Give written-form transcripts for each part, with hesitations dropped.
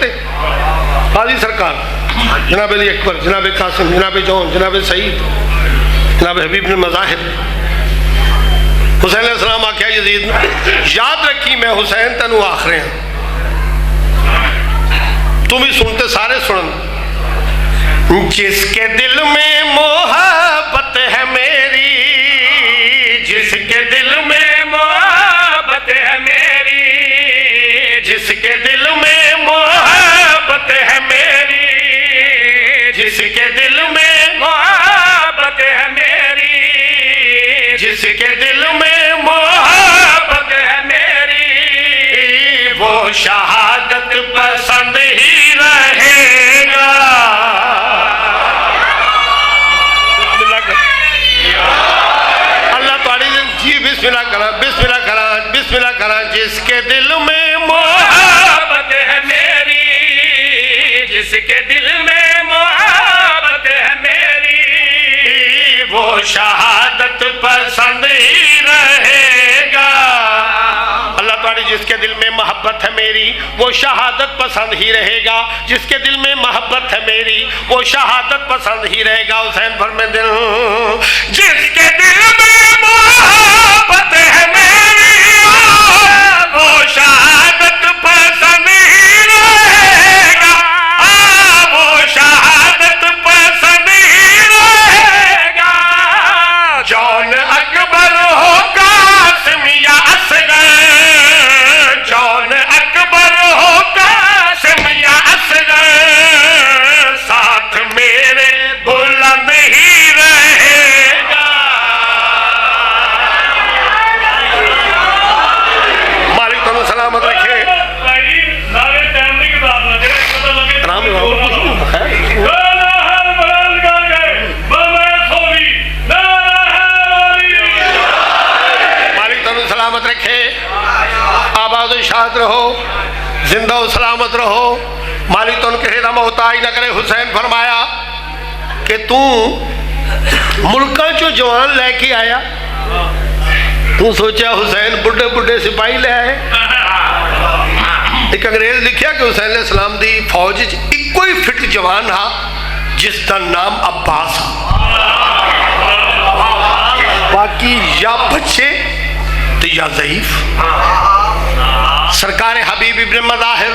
تھے قاضی سرکار جناب علی اکبر، جناب قاسم، جناب جون، جناب سعید، جناب حبیب بن مظاہر. حسین علیہ السلام آکھیا یزید یاد رکھی میں حسین تینوں آکھ رہے ہیں، تم بھی سنتے سارے سنن. جس کے دل میں محبت ہے میری، جس کے دل میں محبت ہے میری، جس کے دل میں محبت ہے میری، جس کے دل میں محبت ہے میری، جس کے دل میں محبت ہے میری، وہ شہادت پسند ہی رہے گا. اللہ تھوڑی جی بسم اللہ کرا، بسم اللہ کرا، بسم اللہ کرا. جس کے دل میں محبت ہے میری، جس کے دل میں محبت ہے میری، وہ شہادت پسند ہی رہے گا. اللہ تعالی جس کے دل میں محبت ہے میری وہ شہادت پسند ہی رہے گا، جس کے دل میں محبت ہے میری وہ شہادت پسند ہی رہے گا. حسین فرمائے دل جس کے دل میں محبت ہے میری وہ شہادت پسند ہی رہے گا، وہ شہادت پسند ہی رہے گا. جون اکبر ہو قاسم یا اصغر، جون اکبر ہو قاسم یا اصغر، ساتھ میرے بلند ہی رہے گا. مالک تمہیں سلامت رکھے. مالک تمہیں سلامت رکھے، آباد و شاد رہو، زندہ و سلامت رہو. مالک تو ان کے حیدہ محتاج نہ کرے. حسین فرمایا کہ تو ملکہ جو جوان لے کے آیا، تو سوچا حسین بڑھے بڑھے سپاہی لے آئے. ایک انگریز لکھیا کہ حسین علیہ السلام دی فوج ایک کوئی فٹ جوان ہا جس کا نام عباس ہا، باقی یا بچے تو یا ضعیف. سرکار حبیب ابن مظاہر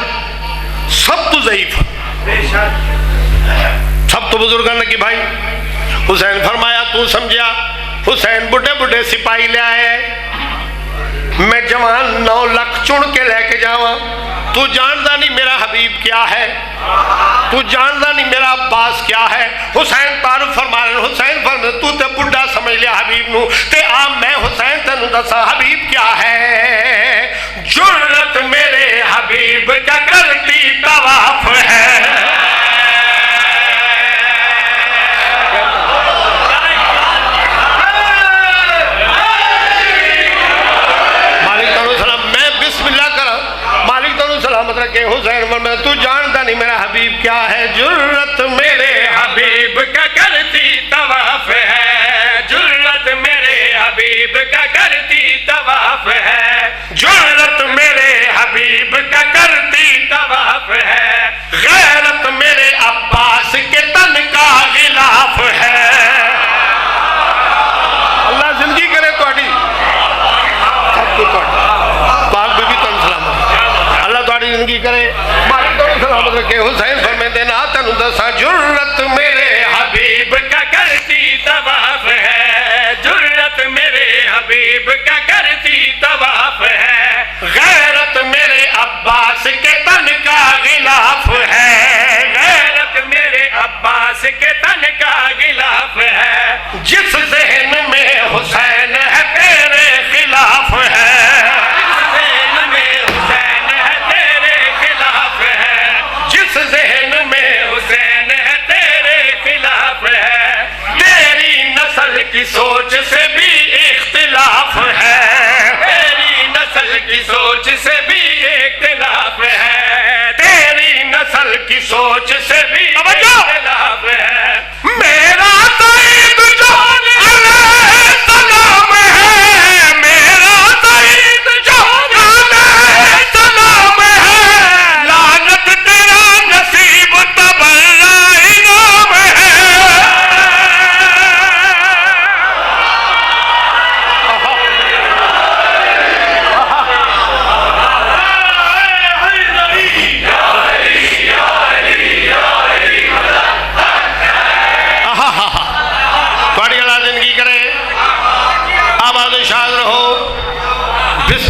سب تو ضعیف، سب تو بزرگان کی بھائی. حسین فرمایا تو سمجھا حسین بڑھے بڑھے سپاہی لے آئے، میں جوان 9 لاکھ چن کے لے کے جاواں. تو جاندا نہیں میرا حبیب کیا ہے، تو جاندا نہیں میرا عباس کیا ہے. حسین تعارف فرما رہے، حسین فرما تو تے بڑھا سمجھ لیا حبیب نو، تے آ میں حسین تینوں دسا حبیب کیا ہے. جرت میرے حبیب کا کرتی طواف ہے. کہ حسین فرمایا تو جانتا نہیں میرا حبیب کیا ہے. جرت میرے حبیب کا کرتی طواف ہے، جرت میرے حبیب کا کرتی طواف ہے، جرت میرے حبیب کا کرتی طواف ہے، غیرت میرے عباس کے تن کا غلاف ہے. اللہ زندگی کرے تھوڑی پاک بی بی تن سلامت، اللہ تھوڑی زندگی کرے. مالک تو سلامت رکھے. حسین فرمائے دینا تنوں دسا جرت میرے حبیب کا کرتی طواف ہے، جرت میرے حبیب کا کرتی طواف ہے، غیرت میرے عباس کے تن کا غلاف ہے، غیرت میرے عباس کے تن کا غلاف ہے. جس ذہن میں حسین ہے تیرے خلاف ہے، جس ذہن میں حسین ہے تیرے خلاف ہے. تیری نسل کی سوچ سے بھی اختلاف ہے، تیری نسل کی سوچ سے بھی اختلاف ہے، تیری نسل کی سوچ سے بھی اختلاف ہے. میرا سعید جو علیہ السلام ہے، میرا سعید جو علیہ السلام ہے، لعنت تیرا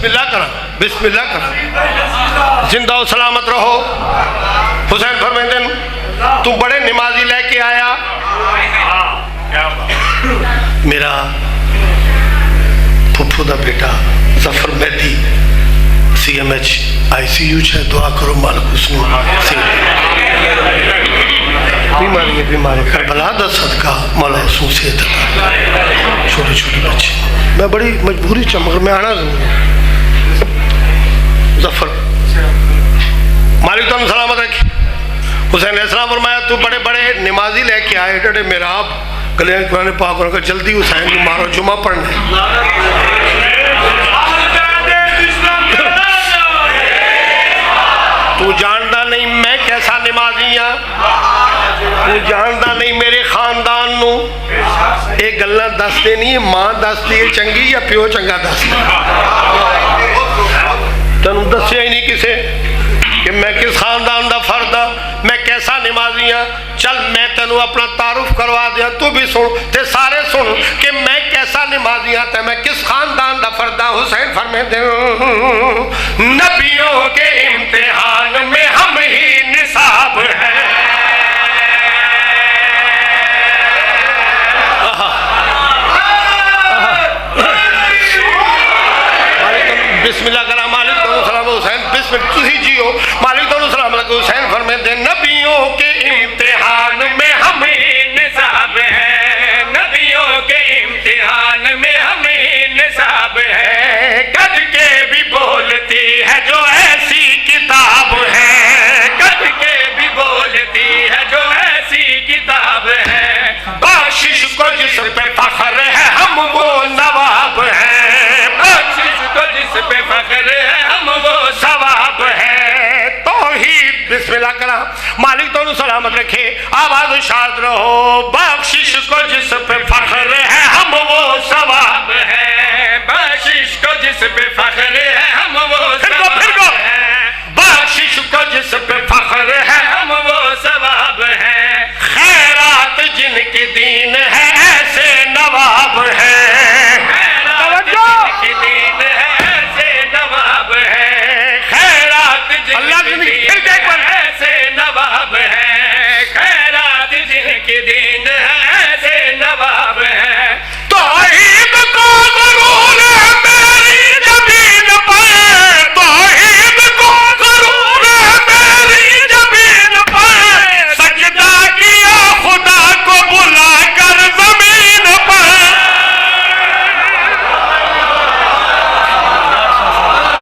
بسم اللہ کرا، بسم اللہ کرا، زندہ و سلامت رہو۔ حسین فرمیندے تو بڑے نمازی لے کے آیا، میرا پھپھو دا بیٹا Zafar Mehdi C M H I C U چھے، دعا کرو مالک اس نے بیماری ہے، بیماری کربلا دا صدقہ مولا اس نے صحت عطا، چھوٹے چھوٹے بچے، میں بڑی مجبوری چمگر میں آنا ضرور ظفر مالک تو سلامت رکھی۔ حسین علیہ السلام فرمایا تو بڑے بڑے نمازی لے کے آئے ڈڑے میرا آپ گلے قرآن پاک اور جلدی حسین کو مارو جمعہ پڑھنے۔ تو جاندہ نہیں میں کیسا نمازی ہاں، تو جاندہ نہیں میرے خاندان نو ایک گلہ دستے نہیں، ماں دستی ہے چنگی یا پیو چنگا دستے، تنہوں دستے ہی نہیں کسے کہ میں کس خاندان دا فرد ہاں، میں کیسا نمازی ہاں۔ چل میں تنہوں اپنا تعارف کروا دیا، تو بھی سن تے سارے سن کہ میں کیسا نمازی ہاں تے میں کس خاندان دا فرد ہاں۔ حسین فرمیندے نبیوں کے امتحان میں ہم ہی نصاب ہیں، بسم اللہ کرا مالک دونوں سلام حسین بسم اللہ تھی جیو مالک دونوں سلام لگو۔ حسین فرمیندے نبیوں کے امتحان میں ہم ہی نصاب ہیں، نبیوں کے امتحان میں ہم ہی نصاب ہیں، کد کے بھی بولتی ہے جو ایسی کتاب ہے، کد کے بھی بولتی ہے جو ایسی کتاب ہے، بخشش کو جس پہ فخر ہے ہم وہ نواب ہیں، بخشش کو جس پہ فخر ہے ہم وہ ثواب ہے۔ توحید بسم اللہ کرا مالک دونوں سلامت رکھے، آواز شاد رہو، بخشش کو جس پہ فخر ہے ہم وہ